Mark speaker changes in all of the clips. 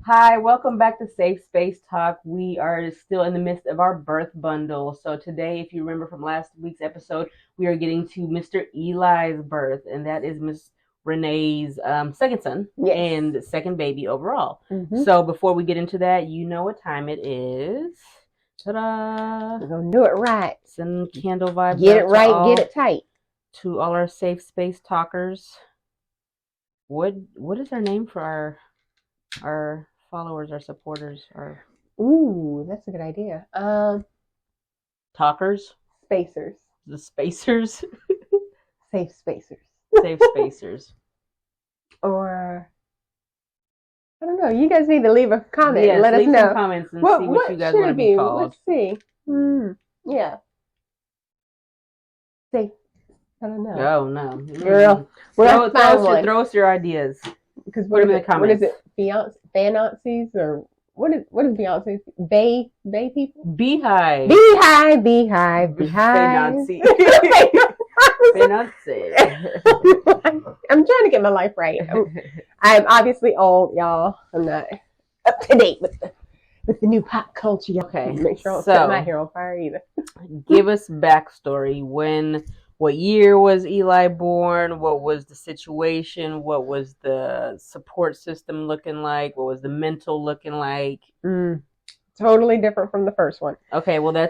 Speaker 1: Hi, welcome back to Safe Space Talk. We are still in the midst of our birth bundle. So today, if you remember from last week's episode, we are getting to Mr. Eli's birth, and that is Miss Renee's second son
Speaker 2: Yes.
Speaker 1: and second baby overall.
Speaker 2: Mm-hmm.
Speaker 1: So before we get into that, you know what time it is. Ta-da!
Speaker 2: We're gonna do it right.
Speaker 1: Send candle vibes.
Speaker 2: Get it
Speaker 1: out
Speaker 2: right,
Speaker 1: to all,
Speaker 2: get it tight.
Speaker 1: to all our Safe Space talkers. What is our name for our followers, our supporters, our
Speaker 2: Ooh, that's a good idea.
Speaker 1: talkers?
Speaker 2: Spacers.
Speaker 1: The spacers?
Speaker 2: Safe spacers.
Speaker 1: Safe spacers.
Speaker 2: Or I don't know. You guys need to leave a comment
Speaker 1: Yes,
Speaker 2: and let us
Speaker 1: leave
Speaker 2: know.
Speaker 1: some comments and see what you guys
Speaker 2: should
Speaker 1: want to
Speaker 2: it
Speaker 1: be called.
Speaker 2: Let's see. Yeah. Safe. I don't know.
Speaker 1: Oh no.
Speaker 2: Girl,
Speaker 1: Throw us your ideas.
Speaker 2: Because
Speaker 1: Put them in the comments.
Speaker 2: What is it? Fanazis or what is Beyonce's? Bay people?
Speaker 1: Beehive.
Speaker 2: Beehive.
Speaker 1: Fenazi. Fenazi.
Speaker 2: I'm trying to get my life right. I'm obviously old, y'all. I'm not up to date with the new pop culture.
Speaker 1: Okay.
Speaker 2: Make sure I don't set my hair on fire either.
Speaker 1: Give us backstory. What year was Eli born? What was the situation? What was the support system looking like? What was the mental looking like?
Speaker 2: Totally different from the first one.
Speaker 1: Okay, well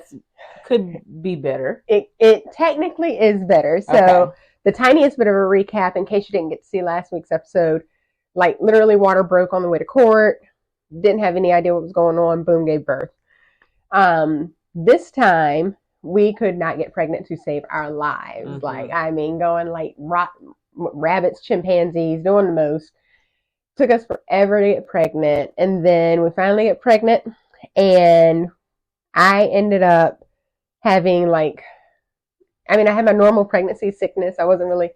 Speaker 1: could be better.
Speaker 2: It technically is better. So okay. The tiniest bit of a recap, in case you didn't get to see last week's episode, like literally water broke on the way to court. Didn't have any idea what was going on. Boom, gave birth. This time we could not get pregnant to save our lives. Mm-hmm. Like, I mean, going like rabbits, chimpanzees, doing the most. Took us forever to get pregnant. And then we finally get pregnant. And I ended up having I had my normal pregnancy sickness. I wasn't really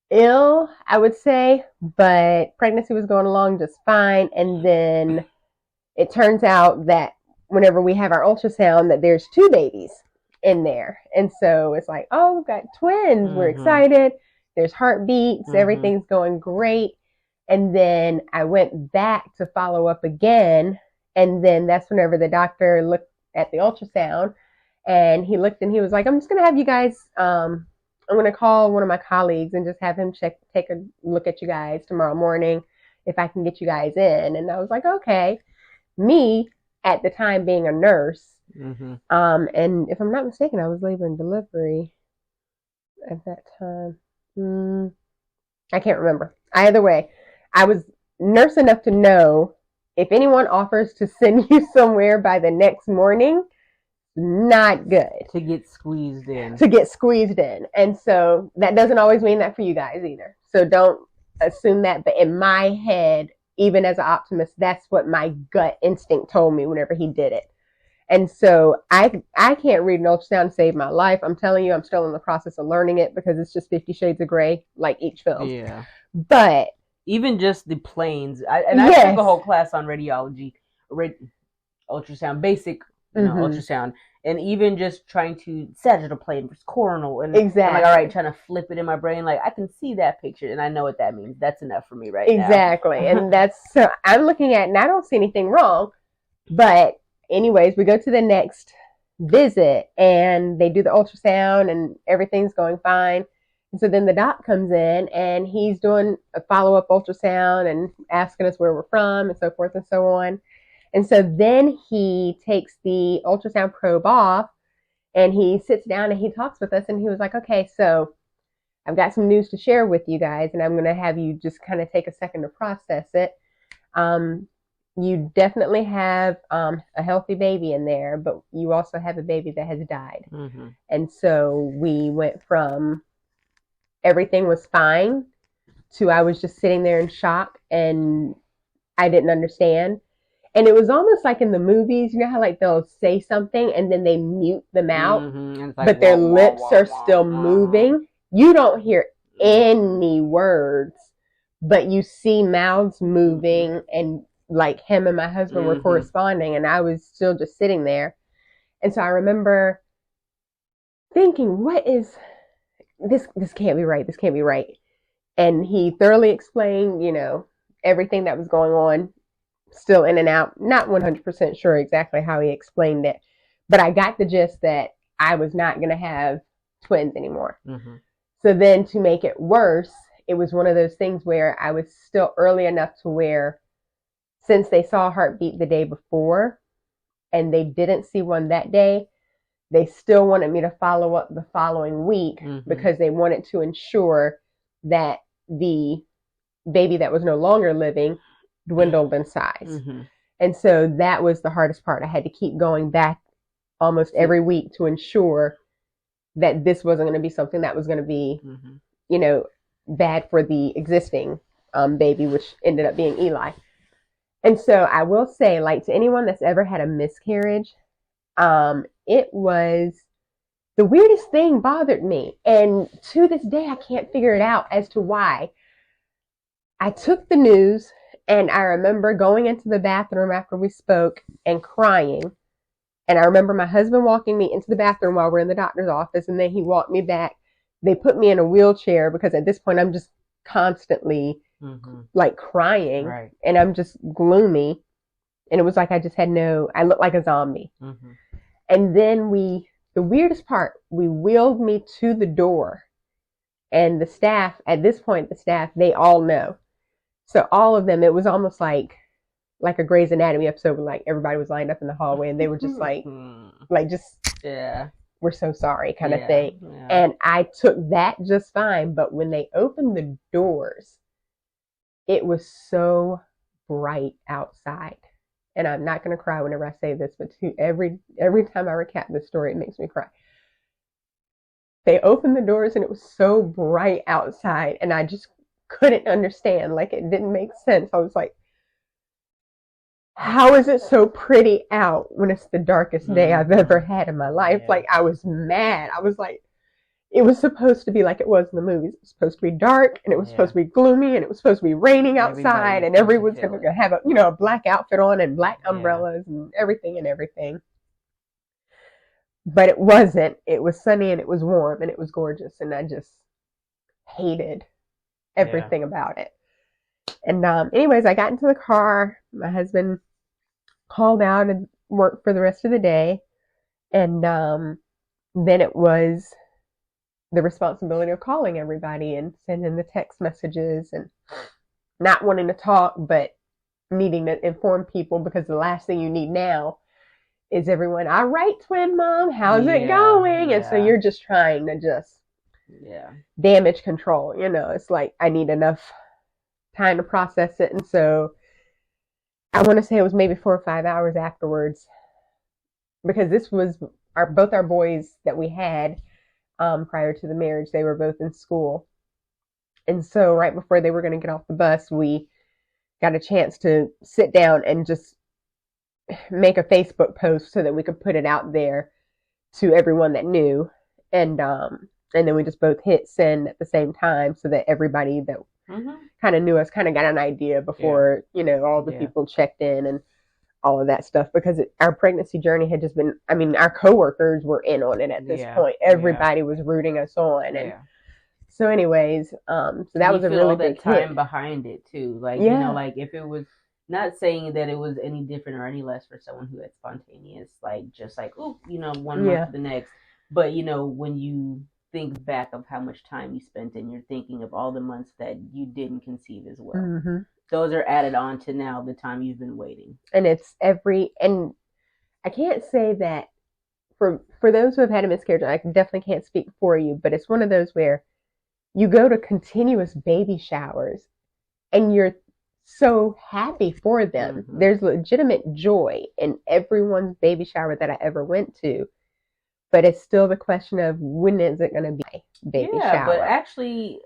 Speaker 2: ill, I would say. But pregnancy was going along just fine. And then it turns out that whenever we have our ultrasound that there's 2 babies in there. And so it's like, oh, we've got twins. Mm-hmm. We're excited. There's heartbeats. Mm-hmm. Everything's going great. And then I went back to follow up again. And then that's whenever the doctor looked at the ultrasound and he looked and he was like, I'm just going to have you guys, I'm going to call one of my colleagues and just have him take a look at you guys tomorrow morning if I can get you guys in. And I was like, okay. Me, at the time being a nurse, mm-hmm. And if I'm not mistaken, I was labor and delivery at that time. I can't remember. Either way, I was nurse enough to know if anyone offers to send you somewhere by the next morning, not good.
Speaker 1: To get squeezed in.
Speaker 2: And so that doesn't always mean that for you guys either. So don't assume that. But in my head, even as an optimist, that's what my gut instinct told me whenever he did it. And so I can't read an ultrasound to save my life. I'm telling you, I'm still in the process of learning it because it's just 50 Shades of Grey, like each film.
Speaker 1: Yeah.
Speaker 2: But
Speaker 1: even just the planes, I took a whole class on radiology, ultrasound, basic ultrasound, and even just trying to sagittal plane versus coronal, and exactly. I'm like, all right, trying to flip it in my brain, like I can see that picture, and I know what that means. That's enough for me right now.
Speaker 2: Exactly, and that's so I'm looking at, and I don't see anything wrong. But anyways, we go to the next visit, and they do the ultrasound, and everything's going fine. And so then the doc comes in, and he's doing a follow-up ultrasound and asking us where we're from and so forth and so on. And so then he takes the ultrasound probe off and he sits down and he talks with us and he was like, okay, so I've got some news to share with you guys and I'm going to have you just kind of take a second to process it. You definitely have a healthy baby in there, but you also have a baby that has died. Mm-hmm. And so we went from everything was fine to I was just sitting there in shock and I didn't understand. And it was almost like in the movies, you know how like they'll say something and then they mute them out, mm-hmm. Like, but their lips are still moving. You don't hear any words, but you see mouths moving and like him and my husband were corresponding and I was still just sitting there. And so I remember thinking, what is this? This can't be right. This can't be right. And he thoroughly explained, everything that was going on. still in and out. Not 100% sure exactly how he explained it, but I got the gist that I was not going to have twins anymore. Mm-hmm. So then to make it worse, it was one of those things where I was still early enough to where, since they saw a heartbeat the day before and they didn't see one that day, they still wanted me to follow up the following week because they wanted to ensure that the baby that was no longer living dwindled in size. And so that was the hardest part. I had to keep going back almost every week to ensure that this wasn't going to be something that was going to be, bad for the existing baby, which ended up being Eli. And so I will say, like, to anyone that's ever had a miscarriage, it was the weirdest thing bothered me. And to this day, I can't figure it out as to why. I took the news and I remember going into the bathroom after we spoke and crying. And I remember my husband walking me into the bathroom while we're in the doctor's office. And then he walked me back. They put me in a wheelchair because at this point I'm just constantly like crying. Right. And I'm just gloomy. And it was like I just had I looked like a zombie. And then the weirdest part, we wheeled me to the door. And the staff, at this point, they all know. So all of them, it was almost like a Grey's Anatomy episode where like everybody was lined up in the hallway and they were just we're so sorry kind of thing. Yeah. And I took that just fine. But when they opened the doors, it was so bright outside. And I'm not going to cry whenever I say this, but every time I recap this story, it makes me cry. They opened the doors and it was so bright outside and I just couldn't understand. Like, it didn't make sense. I was like, how is it so pretty out when it's the darkest day I've ever had in my life? Yeah. Like, I was mad. I was like, it was supposed to be like it was in the movies. It was supposed to be dark and it was supposed to be gloomy and it was supposed to be raining outside and everyone's going to have a black outfit on and black umbrellas and everything. But it wasn't. It was sunny and it was warm and it was gorgeous and I just hated everything about it. And anyways, I got into the car. My husband called out and worked for the rest of the day. And then it was the responsibility of calling everybody and sending the text messages and not wanting to talk, but needing to inform people because the last thing you need now is everyone, all right, twin mom, how's it going? And so you're just trying to damage control. It's like I need enough time to process it. And so I want to say it was maybe 4 or 5 hours afterwards, because this was both our boys that we had prior to the marriage. They were both in school. And so right before they were going to get off the bus, we got a chance to sit down and just make a Facebook post so that we could put it out there to everyone that knew. And then we just both hit send at the same time so that everybody that kind of knew us kind of got an idea before, all the people checked in and all of that stuff, because our pregnancy journey had just been, our coworkers were in on it at this point. Everybody was rooting us on. And so anyways, so that was a really big
Speaker 1: time behind it too. Like, like if it was, not saying that it was any different or any less for someone who had spontaneous, like just like, one month to the next. But, when you think back of how much time you spent and you're thinking of all the months that you didn't conceive as well. Those are added on to now the time you've been waiting.
Speaker 2: And and I can't say that for those who have had a miscarriage, I definitely can't speak for you, but it's one of those where you go to continuous baby showers and you're so happy for them. There's legitimate joy in everyone's baby shower that I ever went to. But it's still the question of when is it going to be baby shower? Yeah,
Speaker 1: but actually,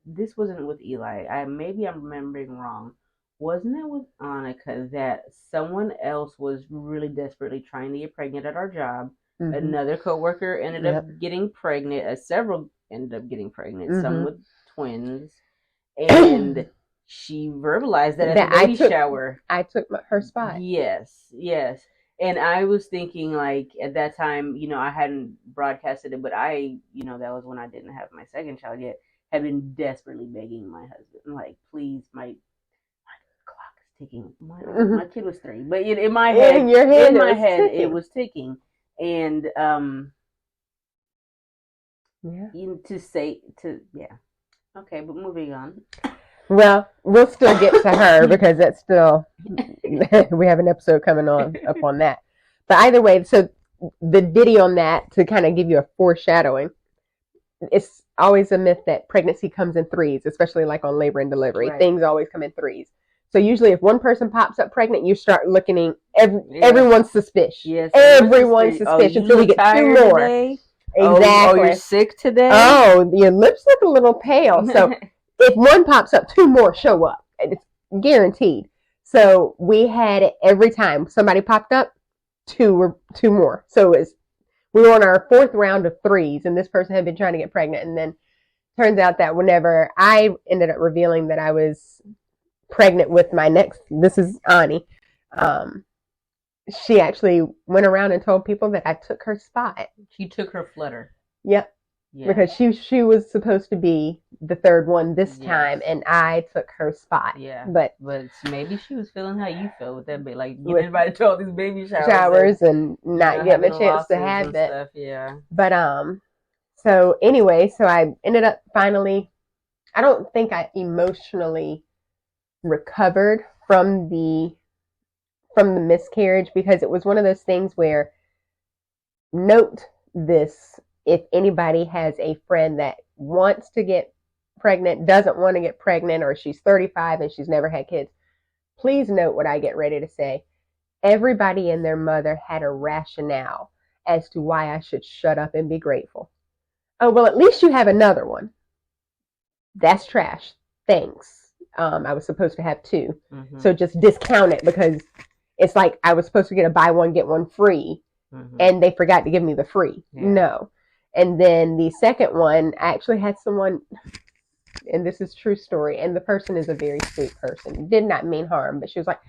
Speaker 1: this wasn't with Eli. Maybe I'm remembering wrong. Wasn't it with Annika that someone else was really desperately trying to get pregnant at our job? Another coworker ended up getting pregnant. Several ended up getting pregnant. Some with twins. And she verbalized that at the baby shower.
Speaker 2: I took her spot.
Speaker 1: Yes. And I was thinking, like, at that time, I hadn't broadcasted it, but I, that was when I didn't have my second child yet, had been desperately begging my husband, like, please, my clock is ticking. My kid was 3, but in my head, it was ticking, and Okay, but moving on.
Speaker 2: Well, we'll still get to her because that's still we have an episode coming up on that. But either way, so the ditty on that, to kind of give you a foreshadowing, it's always a myth that pregnancy comes in 3s, especially like on labor and delivery. Right. Things always come in 3s. So usually if one person pops up pregnant, you start looking everyone's suspicious. Yes, everyone's suspicious until we get 2 more. Today? Exactly.
Speaker 1: Oh, you're sick today?
Speaker 2: Oh, your lips look a little pale. So if one pops up, 2 more show up. It's guaranteed. So we had it every time somebody popped up, 2 more. So we were on our 4th round of 3s, and this person had been trying to get pregnant. And then turns out that whenever I ended up revealing that I was pregnant with my next, this is Ani, she actually went around and told people that I took her spot.
Speaker 1: She took her flutter.
Speaker 2: Yep. Yeah. Because she was supposed to be the 3rd one this time, and I took her spot.
Speaker 1: Yeah. But maybe she was feeling how you feel with that, like getting invited to all these baby showers
Speaker 2: and not getting a chance to have it.
Speaker 1: Stuff, yeah.
Speaker 2: But so anyway, so I ended up finally. I don't think I emotionally recovered from the miscarriage, because it was one of those things where, note this, if anybody has a friend that wants to get pregnant, doesn't want to get pregnant, or she's 35 and she's never had kids, please note what I get ready to say. Everybody and their mother had a rationale as to why I should shut up and be grateful. Oh, well, at least you have another one. That's trash. Thanks. I was supposed to have 2. Mm-hmm. So just discount it, because it's like I was supposed to get a buy one, get one free, and they forgot to give me the free. Yeah. No. And then the second one, I actually had someone, and this is true story, and the person is a very sweet person, did not mean harm, but she was like,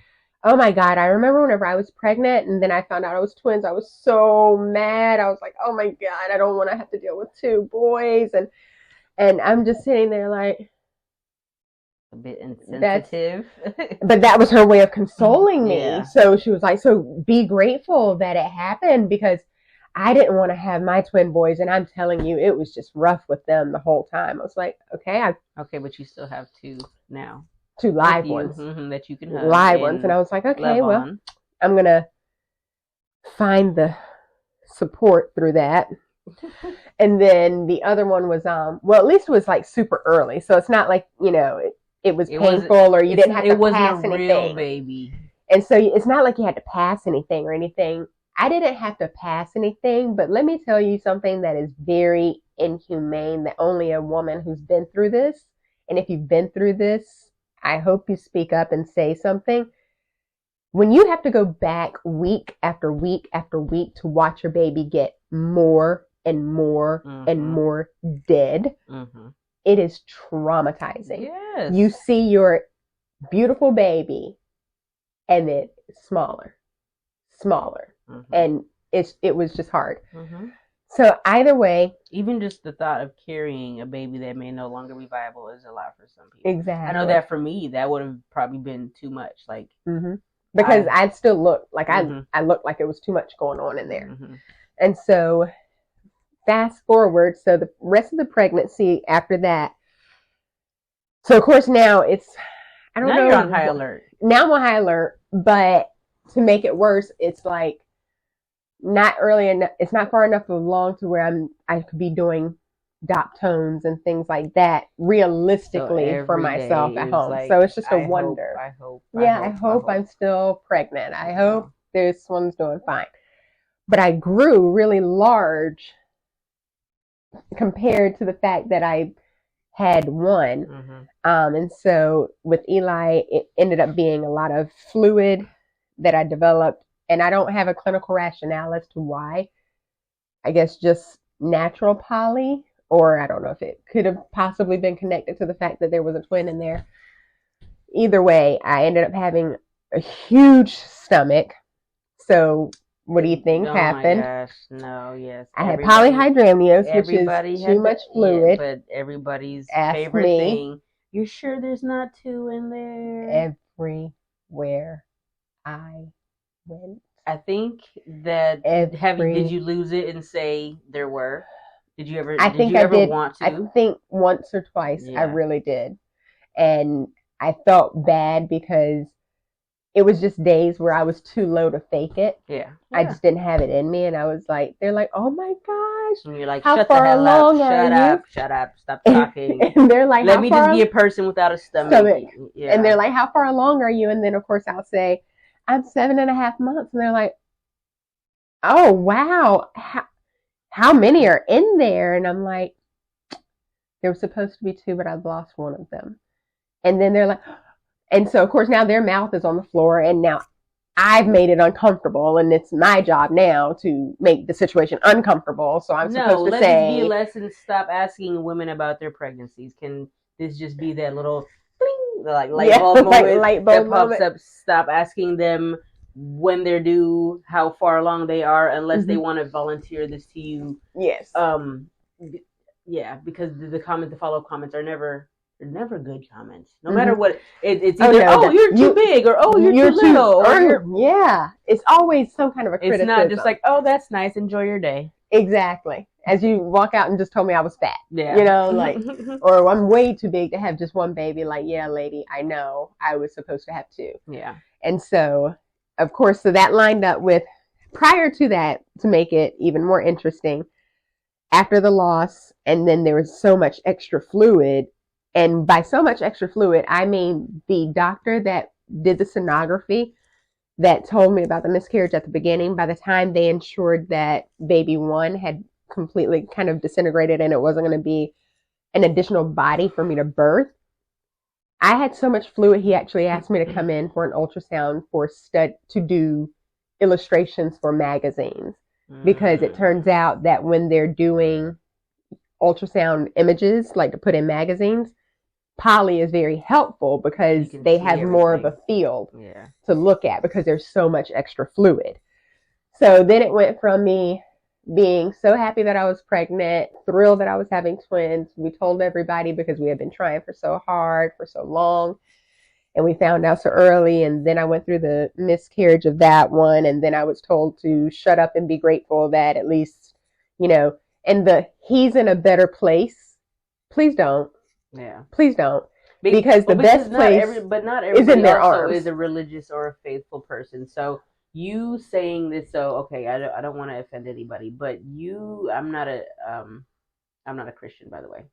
Speaker 2: oh my God, I remember whenever I was pregnant and then I found out I was twins, I was so mad. I was like, oh my God, I don't want to have to deal with 2 boys. And I'm just sitting there like,
Speaker 1: a bit insensitive.
Speaker 2: But that was her way of consoling me. Yeah. So she was like, so be grateful that it happened, because I didn't want to have my twin boys, and I'm telling you, it was just rough with them the whole time. I was like, okay.
Speaker 1: Okay, but you still have 2 now.
Speaker 2: 2 live ones.
Speaker 1: That you can have.
Speaker 2: Live ones. And I was like, okay, well, I'm going to find the support through that. And then the other one was, well, at least it was like super early. So it's not like, it was painful, or you didn't have to pass anything. It wasn't a real baby. And so it's not like you had to pass anything or anything. I didn't have to pass anything, but let me tell you something that is very inhumane, that only a woman who's been through this, and if you've been through this, I hope you speak up and say something. When you have to go back week after week after week to watch your baby get more and more and more dead, it is traumatizing. Yes. You see your beautiful baby and then smaller. And it was just hard. So either way,
Speaker 1: even just the thought of carrying a baby that may no longer be viable is a lot for some people.
Speaker 2: Exactly.
Speaker 1: I know that for me, that would have probably been too much. Like,
Speaker 2: because I'd still look like I looked like it was too much going on in there. And so fast forward, so the rest of the pregnancy after that. So of course now it's, I don't know.
Speaker 1: Now you're on high alert.
Speaker 2: Now I'm on high alert, but to make it worse, it's like not early enough. It's not far enough along to where I could be doing dop tones and things like that realistically for myself at home. Like, so it's just a wonder.
Speaker 1: I hope
Speaker 2: I'm still pregnant. I hope this one's doing fine. But I grew really large compared to the fact that I had one. And so with Eli, it ended up being a lot of fluid that I developed, and I don't have a clinical rationale as to why. I guess just natural poly, or I don't know if it could have possibly been connected to the fact that there was a twin in there. Either way, I ended up having a huge stomach. So what do you think happened?
Speaker 1: Oh my gosh, no, yes.
Speaker 2: I had polyhydramnios, which is too much fluid.
Speaker 1: Yeah, but everybody's favorite thing. You're sure there's not 2 in there?
Speaker 2: Everybody. where I went.
Speaker 1: I think that did you lose it and say there were? Did you ever? Want to?
Speaker 2: I think once or twice I really did, and I felt bad because it was just days where I was too low to fake it.
Speaker 1: Yeah.
Speaker 2: I just didn't have it in me, and I was like, they're like, oh my gosh.
Speaker 1: And you're like,
Speaker 2: how
Speaker 1: shut
Speaker 2: far
Speaker 1: the hell
Speaker 2: along
Speaker 1: up. Shut up. Stop talking.
Speaker 2: And they're like,
Speaker 1: let me just be a person without a stomach.
Speaker 2: Yeah. And they're like, how far along are you? And then, of course, I'll say, I'm 7.5 months. And they're like, oh, wow. How many are in there? And I'm like, there was supposed to be 2, but I've lost one of them. And then they're like, and so, of course, now their mouth is on the floor, and now I've made it uncomfortable, and it's my job now to make the situation uncomfortable. So I'm supposed to say...
Speaker 1: No, let this be a lesson. Stop asking women about their pregnancies. Can this just be that little bling, like light bulb moment that pops up? Stop asking them when they're due, how far along they are, unless they want to volunteer this to you.
Speaker 2: Yes.
Speaker 1: Yeah, because the follow-up comments are never good comments. No matter what, it's either you're too big, or you're too little,
Speaker 2: it's always some kind of a criticism.
Speaker 1: It's not just like, oh, that's nice, enjoy your day.
Speaker 2: Exactly. As you walk out and just told me I was fat.
Speaker 1: Yeah.
Speaker 2: You know, like, or I'm way too big to have just one baby. Like, yeah, lady, I know I was supposed to have 2.
Speaker 1: Yeah.
Speaker 2: And so, of course, so that lined up with, prior to that, to make it even more interesting, after the loss, and then there was so much extra fluid. And by so much extra fluid, I mean the doctor that did the sonography that told me about the miscarriage at the beginning, by the time they ensured that baby 1 had completely kind of disintegrated and it wasn't going to be an additional body for me to birth, I had so much fluid, he actually asked me to come in for an ultrasound to do illustrations for magazines. Because it turns out that when they're doing ultrasound images, like to put in magazines, poly is very helpful because they have more of a field to look at because there's so much extra fluid. So then it went from me being so happy that I was pregnant, thrilled that I was having twins. We told everybody because we had been trying for so hard for so long, and we found out so early. And then I went through the miscarriage of that one, and then I was told to shut up and be grateful that at least, and he's in a better place. Please don't.
Speaker 1: Yeah.
Speaker 2: Please don't. Because the best place
Speaker 1: not everybody
Speaker 2: is in their
Speaker 1: also
Speaker 2: arms.
Speaker 1: Is a religious or a faithful person. So you saying this, I don't want to offend anybody, but I'm not a Christian, by the way.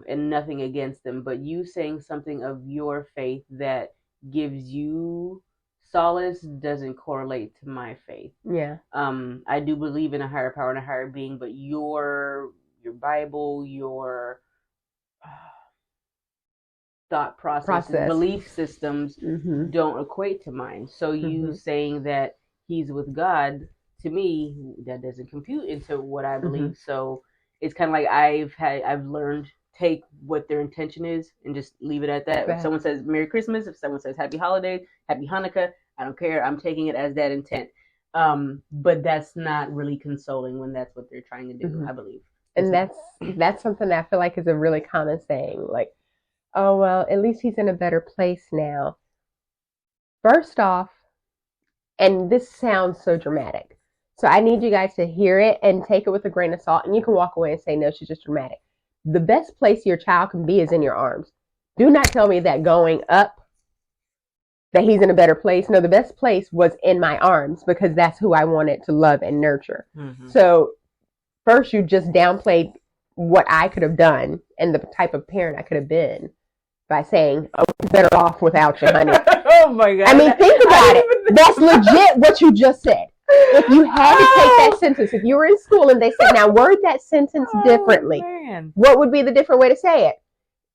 Speaker 1: And nothing against them, but you saying something of your faith that gives you solace doesn't correlate to my faith.
Speaker 2: Yeah.
Speaker 1: I do believe in a higher power and a higher being, but your Bible, your thought process. Belief systems don't equate to mine. So you saying that he's with God, to me, that doesn't compute into what I believe. So it's kind of like I've learned, take what their intention is and just leave it at that. If someone says Merry Christmas, if someone says Happy Holidays, Happy Hanukkah, I don't care. I'm taking it as that intent. But that's not really consoling when that's what they're trying to do, I believe.
Speaker 2: And that's something that I feel like is a really common saying. Like, oh, well, at least he's in a better place now. First off, and this sounds so dramatic, so I need you guys to hear it and take it with a grain of salt, and you can walk away and say, no, she's just dramatic. The best place your child can be is in your arms. Do not tell me that going up, that he's in a better place. No, the best place was in my arms because that's who I wanted to love and nurture. So first, you just downplayed what I could have done and the type of parent I could have been by saying, oh, we're better off without you, honey.
Speaker 1: Oh, my God.
Speaker 2: I mean, think about it. That's legit what you just said. If you had to take that sentence, if you were in school and they said, now word that sentence differently, what would be the different way to say it?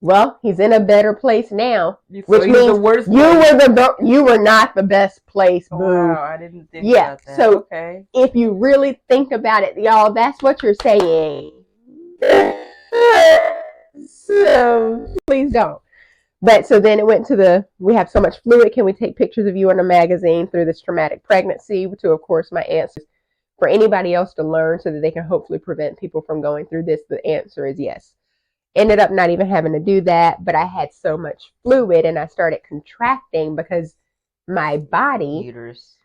Speaker 2: Well, he's in a better place now, which means the worst you were not the best place. Boo.
Speaker 1: Wow, I didn't think about that.
Speaker 2: So if you really think about it, y'all, that's what you're saying. So please don't. But so then it went to we have so much fluid. Can we take pictures of you in a magazine through this traumatic pregnancy? To, of course, my answer for anybody else to learn so that they can hopefully prevent people from going through this. The answer is yes. Ended up not even having to do that, but I had so much fluid and I started contracting because my body
Speaker 1: uterus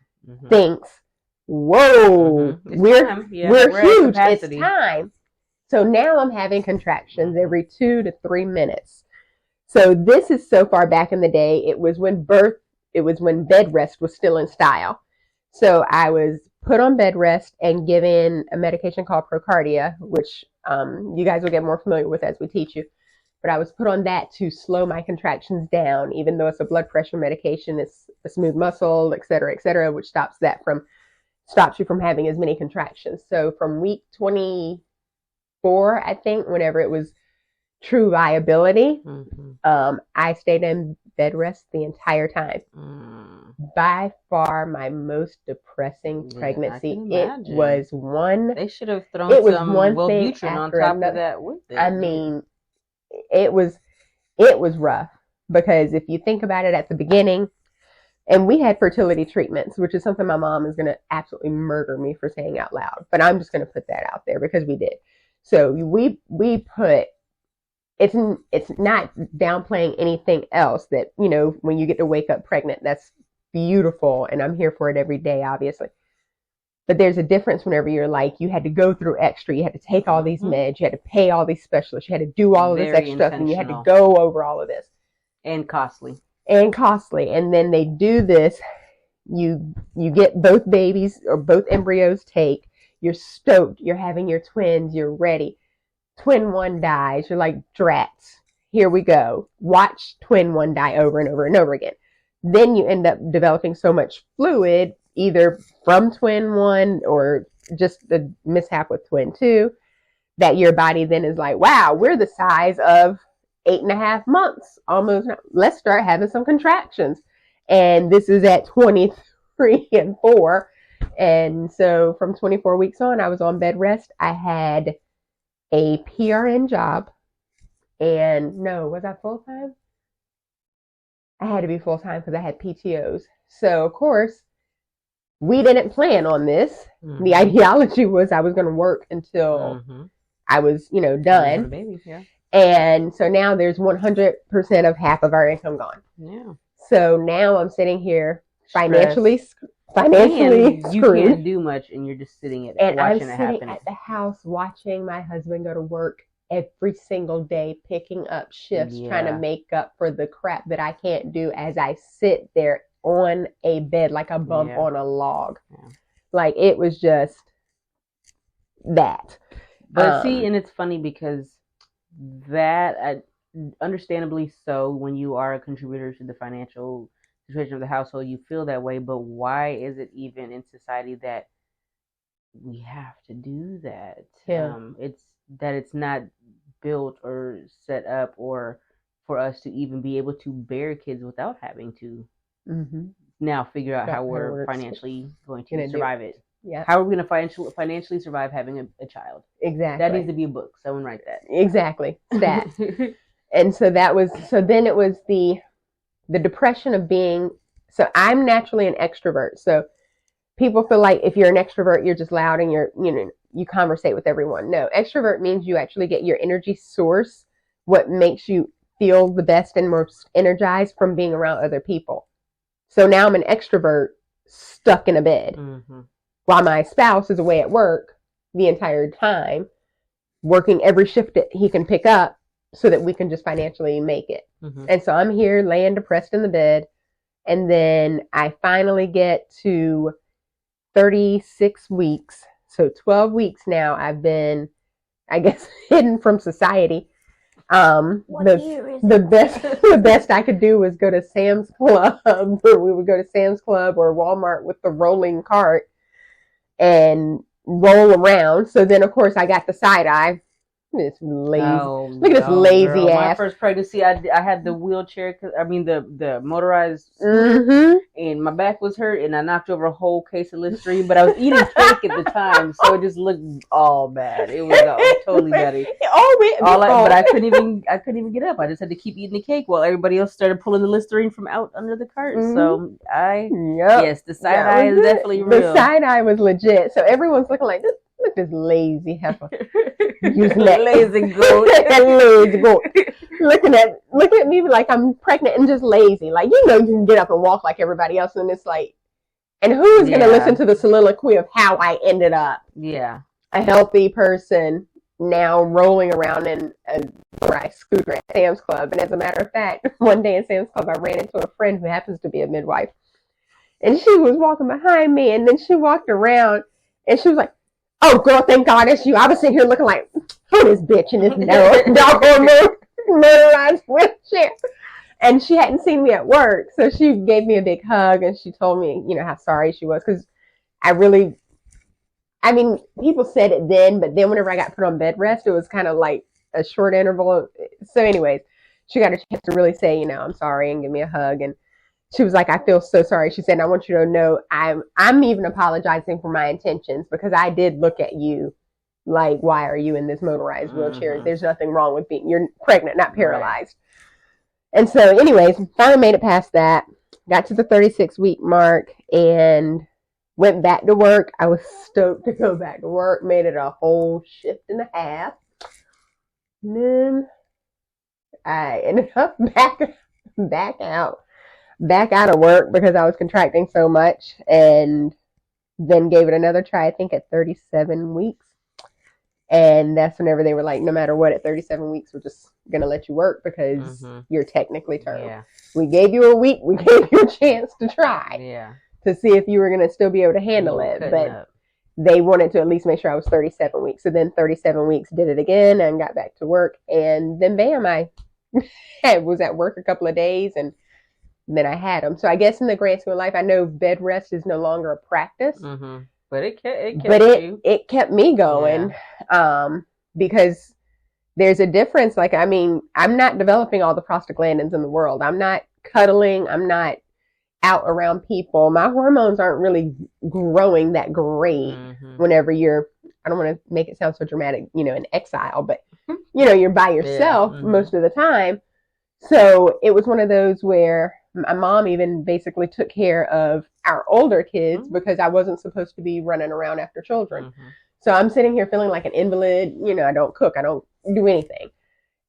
Speaker 2: thinks, whoa, we're huge. It's time. So now I'm having contractions every 2 to 3 minutes. So this is so far back in the day. It was when bed rest was still in style. So I was put on bed rest and given a medication called Procardia, which you guys will get more familiar with as we teach you. But I was put on that to slow my contractions down, even though it's a blood pressure medication. It's a smooth muscle, et cetera, which stops you from having as many contractions. So from week 24, I think, whenever it was true viability, I stayed in bed rest the entire time. By far my most depressing pregnancy. It was one.
Speaker 1: They should have thrown some Wellbutrin on top of that with it.
Speaker 2: I mean, it was rough, because if you think about it, at the beginning, and we had fertility treatments, which is something my mom is going to absolutely murder me for saying out loud, but I'm just going to put that out there because we did. So we put, it's not downplaying anything else that, you know, when you get to wake up pregnant, that's beautiful, and I'm here for it every day, obviously. But there's a difference whenever you're like, you had to go through extra, you had to take all these meds, you had to pay all these specialists, you had to do all of this extra stuff, and you had to go over all of this.
Speaker 1: And costly.
Speaker 2: And then they do this, you get both babies or both embryos take, you're stoked, you're having your twins, you're ready. Twin one dies, you're like, drats, here we go. Watch twin one die over and over and over again. Then you end up developing so much fluid, either from twin one or just the mishap with twin two, that your body then is like, wow, we're the size of 8.5 months, almost. Let's start having some contractions. And this is at 23 and 4. And so from 24 weeks on, I was on bed rest. I had a PRN job. And no, was I full time? I had to be full time because I had PTOs. So of course, we didn't plan on this. The ideology was I was going to work until I was, done.
Speaker 1: Baby, yeah.
Speaker 2: And so now there's 100% of half of our income gone.
Speaker 1: Yeah.
Speaker 2: So now I'm sitting here financially
Speaker 1: screwed. You
Speaker 2: screwed.
Speaker 1: Can't do much, and you're just sitting watching it happen.
Speaker 2: And I'm sitting at the house watching my husband go to work every single day, picking up shifts, trying to make up for the crap that I can't do as I sit there on a bed like a bump on a log. Yeah. Like, it was just that.
Speaker 1: But see, and it's funny because that, understandably so, when you are a contributor to the financial situation of the household, you feel that way. But why is it even in society that we have to do that?
Speaker 2: Yeah.
Speaker 1: It's not built or set up or for us to even be able to bear kids without having to now figure out how we're financially going to survive it.
Speaker 2: Yeah.
Speaker 1: How are we going to financially survive having a child?
Speaker 2: Exactly.
Speaker 1: That needs to be a book. Someone write that.
Speaker 2: Exactly. That. And so then it was the depression of being, so I'm naturally an extrovert. So people feel like if you're an extrovert, you're just loud and you conversate with everyone. No, extrovert means you actually get your energy source, what makes you feel the best and most energized, from being around other people. So now I'm an extrovert stuck in a bed while my spouse is away at work the entire time, working every shift that he can pick up so that we can just financially make it. And so I'm here laying depressed in the bed. And then I finally get to 36 weeks. So 12 weeks now I've been, I guess, hidden from society. The best I could do was go to Sam's Club, or we would go to Sam's Club or Walmart with the rolling cart and roll around. So then, of course, I got the side eye. This lazy, look at this lazy ass.
Speaker 1: My first pregnancy, I had the wheelchair, the motorized, and my back was hurt, and I knocked over a whole case of Listerine. But I was eating cake at the time, so it just looked all bad. It was totally bad. But I couldn't even get up. I just had to keep eating the cake while everybody else started pulling the Listerine from out under the cart. So the side eye is definitely real.
Speaker 2: The side eye was legit. So everyone's looking like this. Look at this lazy heifer.
Speaker 1: Lazy goat.
Speaker 2: Lazy goat. looking at me like I'm pregnant and just lazy. Like, you can get up and walk like everybody else, and it's like, and who is going to listen to the soliloquy of how I ended up a healthy person now rolling around in a scooter at Sam's Club? And as a matter of fact, one day in Sam's Club, I ran into a friend who happens to be a midwife, and she was walking behind me, and then she walked around, and she was like, "Oh, girl, thank God it's you." I was sitting here looking like, who this bitch in this doggone motorized wheelchair? And she hadn't seen me at work, so she gave me a big hug, and she told me, how sorry she was, because people said it then, but then whenever I got put on bed rest, it was kind of like a short interval. So anyways, she got a chance to really say, I'm sorry, and give me a hug. And she was like, I feel so sorry. She said, I want you to know I'm even apologizing for my intentions, because I did look at you like, why are you in this motorized wheelchair? There's nothing wrong with you're pregnant, not paralyzed. Right. And so anyways, finally made it past that, got to the 36-week mark, and went back to work. I was stoked to go back to work, made it a whole shift and a half. And then I ended up back out of work because I was contracting so much, and then gave it another try, I think at 37 weeks. And that's whenever they were like, no matter what, at 37 weeks, we're just going to let you work because you're technically term. Yeah. We gave you a week. We gave you a chance to try to see if you were going to still be able to handle it. But they wanted to at least make sure I was 37 weeks. So then 37 weeks, did it again, and got back to work. And then bam, I was at work a couple of days, and then I had them. So I guess in the grand scheme of life, I know bed rest is no longer a practice. Mm-hmm. But it kept me going, because there's a difference. Like, I'm not developing all the prostaglandins in the world. I'm not cuddling. I'm not out around people. My hormones aren't really growing that great whenever I don't want to make it sound so dramatic, in exile, but you're by yourself most of the time. So it was one of those where my mom even basically took care of our older kids because I wasn't supposed to be running around after children. So I'm sitting here feeling like an invalid. I don't cook. I don't do anything.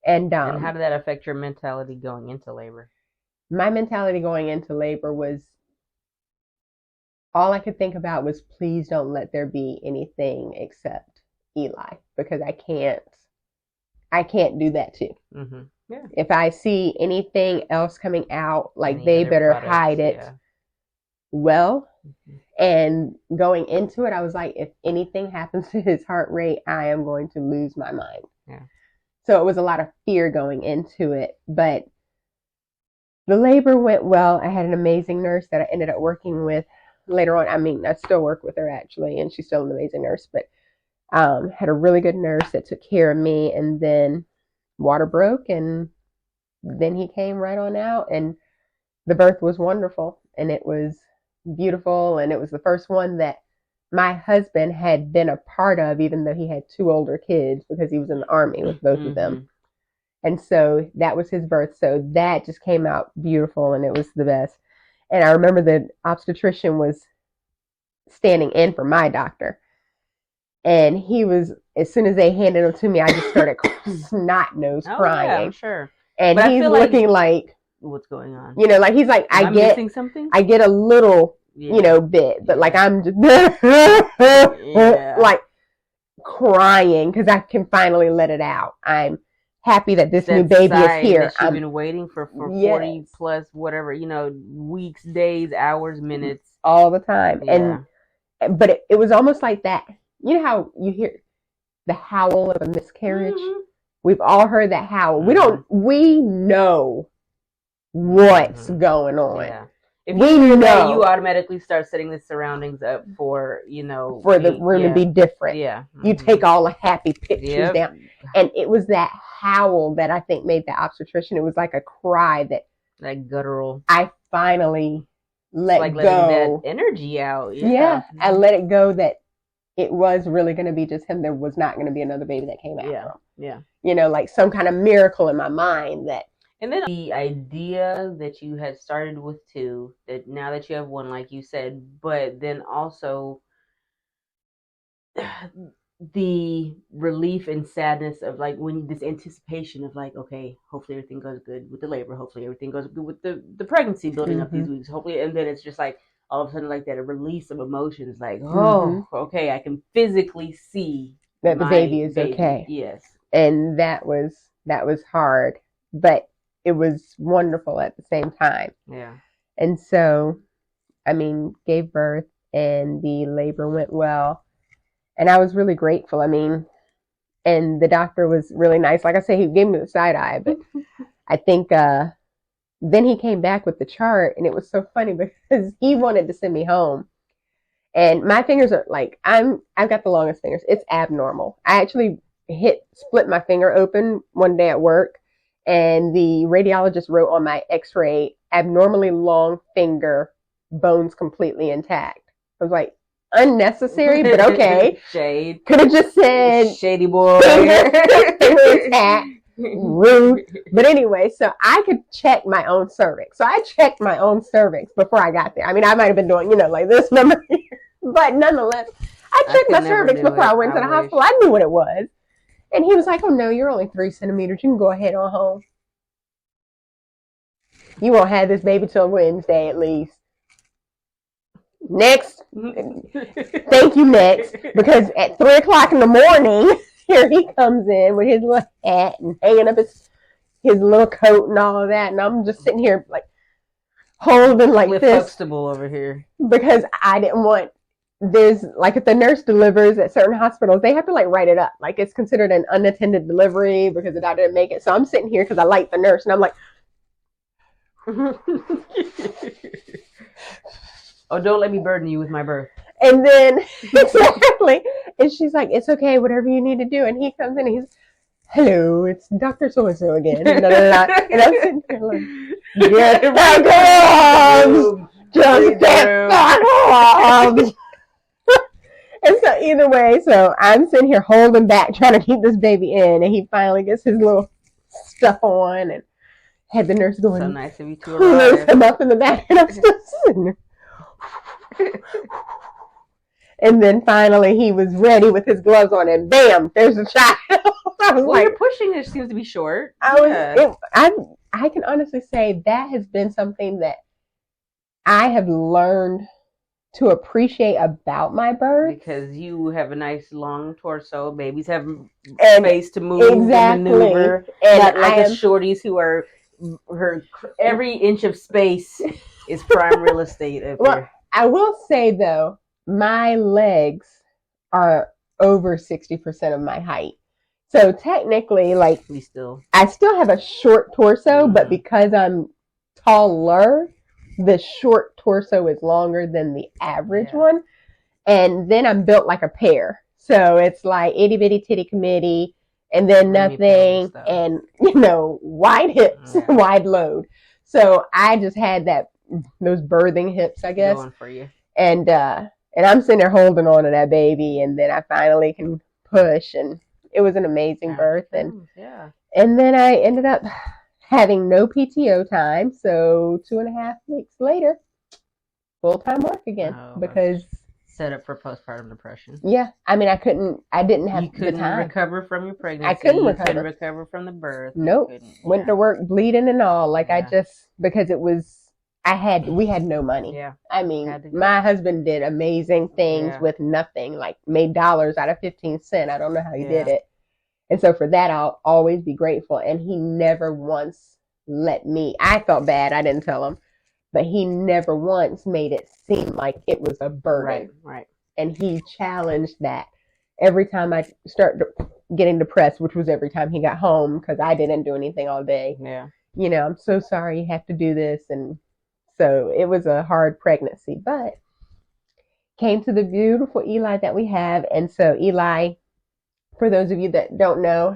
Speaker 2: And
Speaker 1: how did that affect your mentality going into labor?
Speaker 2: My mentality going into labor was, all I could think about was, please don't let there be anything except Eli, because I can't do that too. Yeah. If I see anything else coming out, like, they better hide it. Yeah. Well, and going into it, I was like, if anything happens to his heart rate, I am going to lose my mind. Yeah. So it was a lot of fear going into it, but the labor went well. I had an amazing nurse that I ended up working with later on. I still work with her actually, and she's still an amazing nurse, but had a really good nurse that took care of me. And then water broke, and then he came right on out, and the birth was wonderful, and it was beautiful, and it was the first one that my husband had been a part of, even though he had 2 older kids, because he was in the Army with both of them. And so that was his birth. So that just came out beautiful, and it was the best. And I remember the obstetrician was standing in for my doctor, and he was, as soon as they handed him to me, I just started snot nose crying. Yeah, I'm sure. And but he's looking like,
Speaker 1: what's going on?
Speaker 2: Like, he's like, I get missing something. I get a little, bit, but like, I'm just like crying because I can finally let it out. I'm happy that this new baby is here.
Speaker 1: I've been waiting for 40 plus whatever, weeks, days, hours, minutes,
Speaker 2: all the time. Yeah. But it was almost like that. You know how you hear the howl of a miscarriage? We've all heard that howl. We know what's going on. Yeah.
Speaker 1: If you hear that, you automatically start setting the surroundings up for,
Speaker 2: for the room to be different. Yeah. You take all the happy pictures down. And it was that howl that I think made the obstetrician. It was like a cry
Speaker 1: that guttural.
Speaker 2: I finally let
Speaker 1: like
Speaker 2: go.
Speaker 1: Letting that energy out.
Speaker 2: Yeah. I let it go that it was really going to be just him. There was not going to be another baby that came after him. Yeah. Like some kind of miracle in my mind that.
Speaker 1: And then the idea that you had started with 2, that now that you have 1, like you said, but then also the relief and sadness of like when this anticipation of like, okay, hopefully everything goes good with the labor, hopefully everything goes good with the pregnancy building up these weeks, hopefully, and then it's just like all of a sudden like that a release of emotions, like, oh, okay, I can physically see
Speaker 2: that the baby is okay.
Speaker 1: Yes.
Speaker 2: And that was hard, but it was wonderful at the same time.
Speaker 1: Yeah.
Speaker 2: And so, I mean, gave birth and the labor went well. And I was really grateful. I mean, and the doctor was really nice. Like I say, he gave me the side eye, but I think then he came back with the chart, and it was so funny because he wanted to send me home. And my fingers are like, I've got the longest fingers. It's abnormal. I actually split my finger open one day at work, and the radiologist wrote on my x-ray, abnormally long finger, bones completely intact. I was like, unnecessary, but okay.
Speaker 1: Shade.
Speaker 2: Could have just said
Speaker 1: shady boy.
Speaker 2: Rude. But anyway, so I could check my own cervix. So I checked my own cervix before I got there. I mean, I might have been doing, like this number here. But nonetheless, I checked my cervix before I went to the hospital. I knew what it was. And he was like, oh no, you're only 3 centimeters. You can go ahead on home. You won't have this baby till Wednesday at least. Next. Thank you, next. Because at 3 o'clock in the morning, here he comes in with his little hat and hanging up his little coat and all of that. And I'm just sitting here like holding like
Speaker 1: Cliff
Speaker 2: this.
Speaker 1: Huxtable over here.
Speaker 2: Because I didn't want, there's like if the nurse delivers at certain hospitals, they have to like write it up. Like it's considered an unattended delivery because the doctor didn't make it. So I'm sitting here because I like the nurse and I'm like,
Speaker 1: oh, don't let me burden you with my birth.
Speaker 2: And then, exactly. And she's like, it's okay, whatever you need to do. And he comes in and he's, hello, it's Dr. So-and-so again. And I'm sitting here like, get the gloves! Just get the gloves! And so either way, so I'm sitting here holding back, trying to keep this baby in. And he finally gets his little stuff on and had the nurse going,
Speaker 1: so nice of you to arrive.
Speaker 2: Him up in the back. And I'm still sitting there. And then finally he was ready with his gloves on and bam, there's a child. I was like,
Speaker 1: your pushing it seems to be short.
Speaker 2: I can honestly say that has been something that I have learned to appreciate about my birth.
Speaker 1: Because you have a nice long torso. Babies have space to move and maneuver. And not like the shorties who are every inch of space is prime real estate up here.
Speaker 2: I will say though, my legs are over 60% of my height. So technically, like, I still have a short torso, but because I'm taller, the short torso is longer than the average one. And then I'm built like a pear. So it's like itty bitty titty committee and then nothing and, wide hips, wide load. So I just had those birthing hips, I guess.
Speaker 1: Going for you.
Speaker 2: And I'm sitting there holding on to that baby, and then I finally can push, and it was an amazing birth. And then I ended up having no PTO time, so 2.5 weeks later, full-time work again because
Speaker 1: set up for postpartum depression.
Speaker 2: Yeah, I mean, I didn't have the time.
Speaker 1: Recover from your pregnancy.
Speaker 2: I couldn't recover.
Speaker 1: Couldn't recover from the birth.
Speaker 2: Nope. Went to work bleeding and all. Like because it was. We had no money.
Speaker 1: Yeah.
Speaker 2: I mean, my husband did amazing things with nothing, like made dollars out of 15 cents. I don't know how he did it. And so for that, I'll always be grateful. And he never once I felt bad. I didn't tell him, but he never once made it seem like it was a burden.
Speaker 1: Right.
Speaker 2: And he challenged that every time I start getting depressed, which was every time he got home because I didn't do anything all day.
Speaker 1: Yeah.
Speaker 2: I'm so sorry you have to do this. And so it was a hard pregnancy, but came to the beautiful Eli that we have. And so Eli, for those of you that don't know,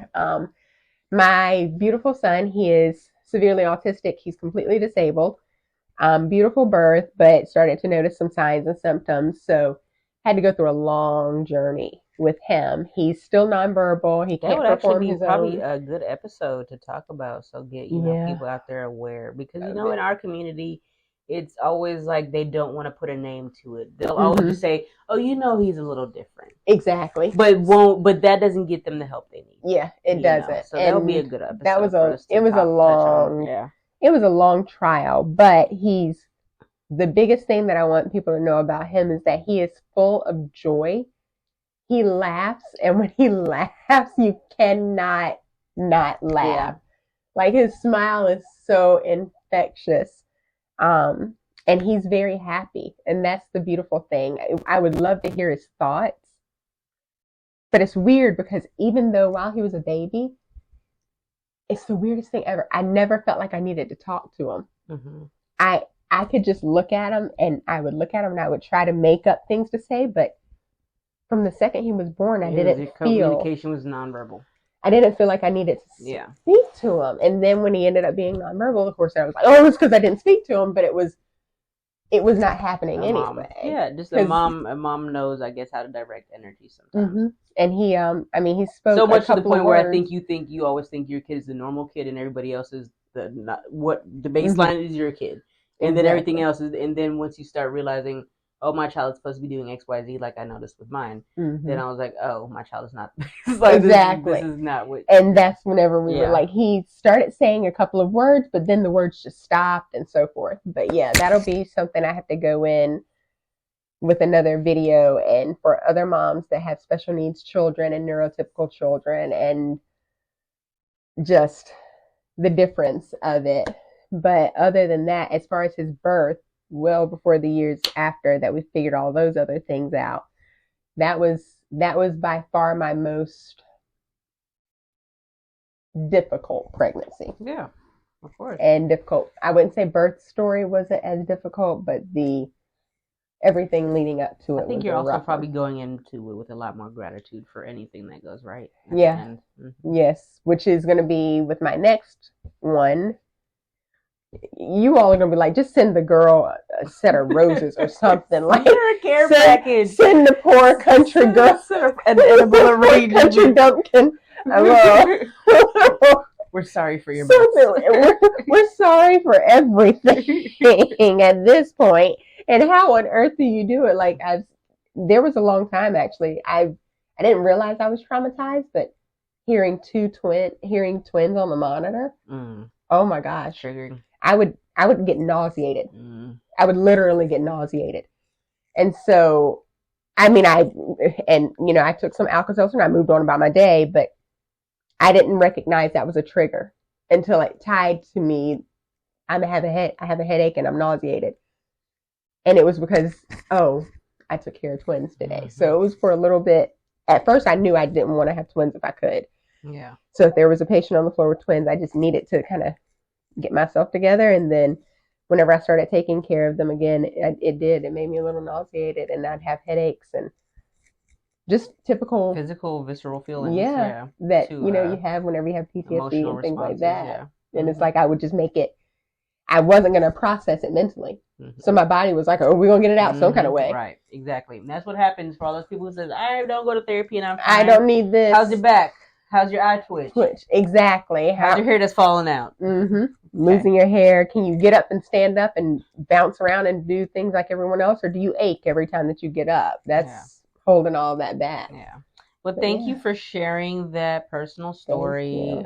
Speaker 2: my beautiful son, he is severely autistic. He's completely disabled. Beautiful birth, but started to notice some signs and symptoms. So had to go through a long journey with him. He's still nonverbal. He can't perform his own.
Speaker 1: That would actually be probably a good episode to talk about. So get people out there aware because in our community, it's always like they don't want to put a name to it. They'll always just say, "Oh, he's a little different."
Speaker 2: Exactly.
Speaker 1: But that doesn't get them the help they need.
Speaker 2: Yeah, it doesn't.
Speaker 1: So that'll be a good episode.
Speaker 2: That was it was a long trial, but the biggest thing that I want people to know about him is that he is full of joy. He laughs, and when he laughs, you cannot not laugh. Yeah. Like, his smile is so infectious. And he's very happy. And that's the beautiful thing. I would love to hear his thoughts. But it's weird because even though while he was a baby, it's the weirdest thing ever. I never felt like I needed to talk to him. Mm-hmm. I could just look at him, and I would look at him, and I would try to make up things to say, but from the second he was born,
Speaker 1: communication was nonverbal.
Speaker 2: I didn't feel like I needed to speak to him. And then when he ended up being nonverbal, of course, I was like, oh, it's because I didn't speak to him, but it was not happening anyway.
Speaker 1: Yeah, just a mom knows, I guess, how to direct energy sometimes.
Speaker 2: Mm-hmm. And he spoke
Speaker 1: so much to the point where I think you always think your kid is the normal kid, and everybody else is the baseline is your kid. And then everything else is, and then once you start realizing, oh, my child is supposed to be doing X, Y, Z, like I noticed with mine, then I was like, oh, my child is not. Like,
Speaker 2: exactly.
Speaker 1: This is not what.
Speaker 2: And that's whenever we were like, he started saying a couple of words, but then the words just stopped and so forth. But yeah, that'll be something I have to go in with another video, and for other moms that have special needs children and neurotypical children, and just the difference of it. But other than that, as far as his birth, well before the years after that we figured all those other things out, that was by far my most difficult pregnancy.
Speaker 1: Yeah, of course.
Speaker 2: And difficult. I wouldn't say birth story wasn't as difficult, but everything leading up to it.
Speaker 1: I think you're also probably going into it with a lot more gratitude for anything that goes right.
Speaker 2: Yeah. Yes, which is going to be with my next one. You all are going to be like, just send the girl a set of roses or something. Like,
Speaker 1: a care package.
Speaker 2: Send the poor country girl
Speaker 1: an edible arrangement.
Speaker 2: Country Dumpkin.
Speaker 1: We're sorry for your mess.
Speaker 2: We're sorry for everything at this point. And how on earth do you do it? Like, there was a long time, actually. I didn't realize I was traumatized, but hearing twins on the monitor, oh my gosh.
Speaker 1: Triggering.
Speaker 2: I would get nauseated. I would literally get nauseated. And so, I took some Alka-Seltzer and I moved on about my day, but I didn't recognize that was a trigger until it tied to me. I have a headache and I'm nauseated. And it was because, I took care of twins today. Mm-hmm. So it was for a little bit. At first I knew I didn't want to have twins if I could.
Speaker 1: Yeah.
Speaker 2: So if there was a patient on the floor with twins, I just needed to kind of get myself together. And then whenever I started taking care of them again, it made me a little nauseated, and I'd have headaches and just typical
Speaker 1: physical, visceral feelings.
Speaker 2: Yeah. That, you have whenever you have PTSD and things like that. Yeah. And it's like, I would just make it, I wasn't going to process it mentally. Mm-hmm. So my body was like, oh, we're going to get it out some kind of way.
Speaker 1: Right. Exactly. And that's what happens for all those people who says, I don't go to therapy and I'm fine.
Speaker 2: I don't need this.
Speaker 1: How's your back? How's your eye twitch?
Speaker 2: Exactly.
Speaker 1: How's your hair that's falling out?
Speaker 2: Mm-hmm. Okay. Losing your hair. Can you get up and stand up and bounce around and do things like everyone else? Or do you ache every time that you get up? That's holding all that back.
Speaker 1: Yeah. Well, thank you for sharing that personal story.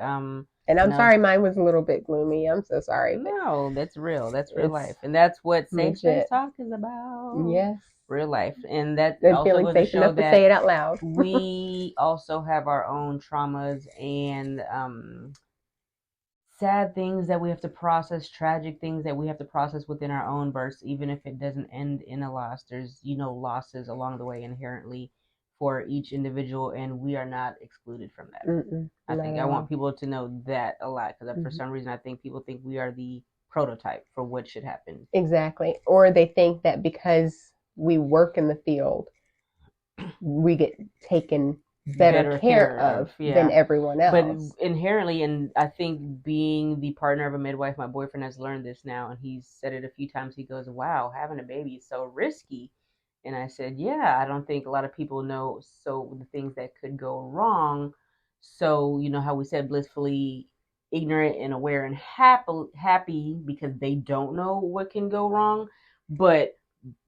Speaker 2: And I'm sorry mine was a little bit gloomy. I'm so sorry.
Speaker 1: No, that's real. That's real life. And that's what Safe Space Talk is about.
Speaker 2: Yes.
Speaker 1: Real life. And that
Speaker 2: also feeling goes safe to show enough to say it out loud.
Speaker 1: We also have our own traumas and sad things that we have to process, tragic things that we have to process within our own births, even if it doesn't end in a loss. There's, losses along the way inherently for each individual, and we are not excluded from that. I want people to know that a lot, because for some reason I think people think we are the prototype for what should happen.
Speaker 2: Exactly. Or they think that because we work in the field, we get taken better care of than everyone else.
Speaker 1: But inherently, and I think being the partner of a midwife, my boyfriend has learned this now, and he's said it a few times. He goes, wow, having a baby is so risky. And I said, yeah, I don't think a lot of people know the things that could go wrong. So, how we said blissfully ignorant and aware and happy because they don't know what can go wrong, but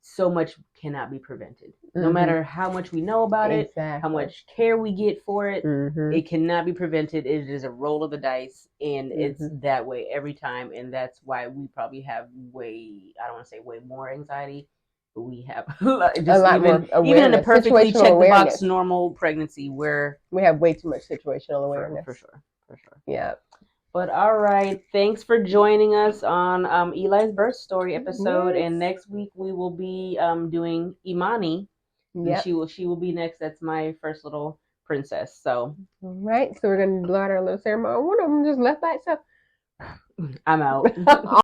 Speaker 1: so much cannot be prevented. No matter how much we know about it, how much care we get for it, it cannot be prevented. It is a roll of the dice, and it's that way every time. And that's why we probably have I don't want to say way more anxiety, but we have just a lot more awareness. Even in a perfectly check the box normal pregnancy, where
Speaker 2: we have way too much situational awareness.
Speaker 1: For sure.
Speaker 2: Yeah.
Speaker 1: But all right, thanks for joining us on Eli's birth story episode. And next week we will be doing Imani. Yeah, she will be next. That's my first little princess. So
Speaker 2: all right, so we're gonna blow out our little ceremony. One of them just left by itself.
Speaker 1: I'm out.